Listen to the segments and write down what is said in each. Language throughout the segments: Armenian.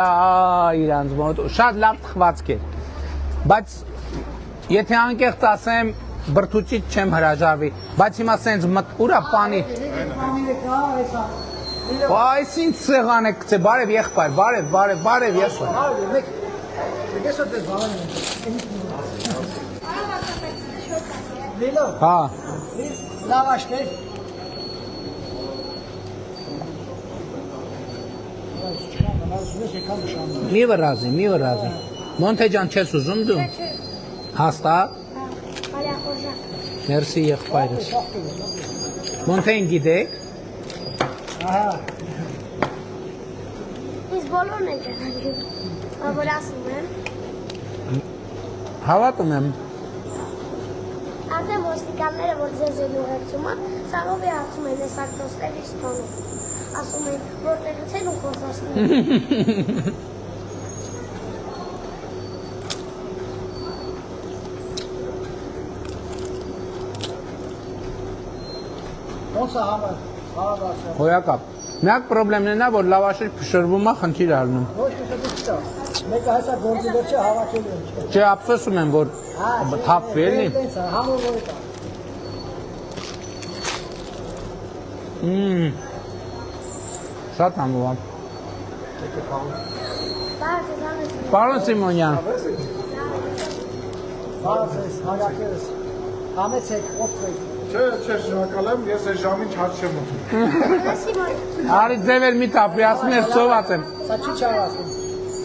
իրանց մոտ շատ լավ թխվածք է, բայց եթե անկեղծ ասեմ բրդուճից չեմ հրաժարվի, բայց հիմա սենց ուրա պանի այս ինչ սեղան է կծե, բարև եղբայր, բարև եղբայր հա լավաշներ մի վրազի Մոնթե ջան չես ուզում դու հաստատ Մերսի եղբայրս Մոնթեին գիտեք Իսկ բոլորն են ճանաչում, որ ասում եմ Հավատում եմ Արդեն ոստիկանները, որ ձեզ են ուղեկցում, սաղով է հարցում են ես ակտոստեր իր ստանում Ասում են, որտեղից են ու խոսասնում ոնց է համը Հոյակապ Միակ պրոբլեմն է նա, որ լավաշը փշրվում է խնդիր առնում ոչ քիչ մեկը հեսա գործի վերջը հավաքելու է Չէ, ափսոսում եմ, որ թափվի էլի համով որ է Շատ համով է Պարոն Սիմոնյան բարձես հավաքելս համեցեք օգտվեք Չէ, շնորհակալ եմ, ես այս ժամին չհաց չեմ ուտում։ Արի ձևեր մի տապի, ասում ես ծոված եմ սա չի չարասում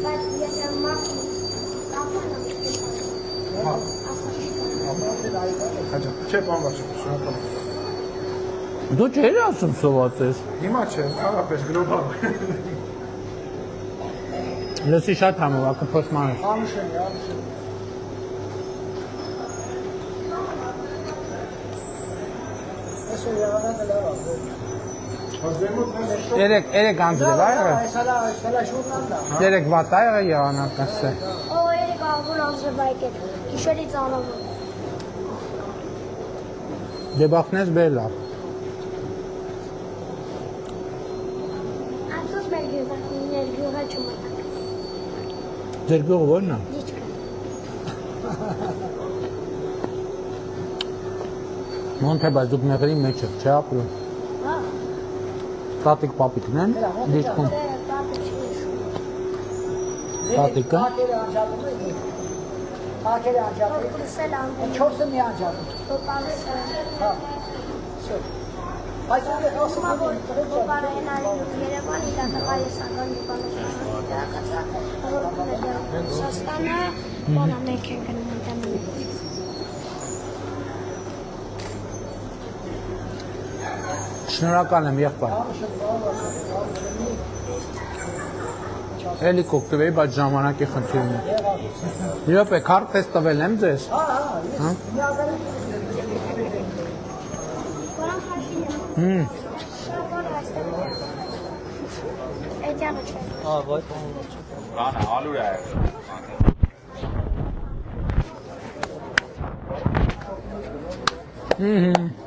Բայց եթե մաքրում Հաջա, չէ, բան վաճ, շնորհակալ եմ։ Դու չեր ասում ծոված ես Հիմա չէ, հարապես գլոբալ։ Լսի շատ համով, ակը փոսմանս ամուշեն Eso ya van a la Երեք անձրև այրը Սալա շուրնանდა Երեք վատ այրը եղանակ ասե Օ, երեք աղոր անձրվայք են, գիշերից անամը Դեբախնես բելա Ափսոս մեր գյուղը չմտակ Ձեր գողը որն է Մոնթե բայց դուք մեղրի մեջ եք, չէ ապրում Հա Տատիկ պապիկն են, դիջքում Տատիկը Ակերը անջատում Պրսել անգում չորսը մի անջատում հա Այս ուղեղ ասում Պարենային Երևան իրատաղայեսական դիպանոսական դրակացա Սաստանը բանա մեկ են գնում ընդամին Շնորհակալ եմ եղբայր Էլի կօգտվեի, բայց ժամանակի խնդիրն է Յոպե, քարտ ես տվել եմ ձեզ Էջանը չէ Rana, alura Հմ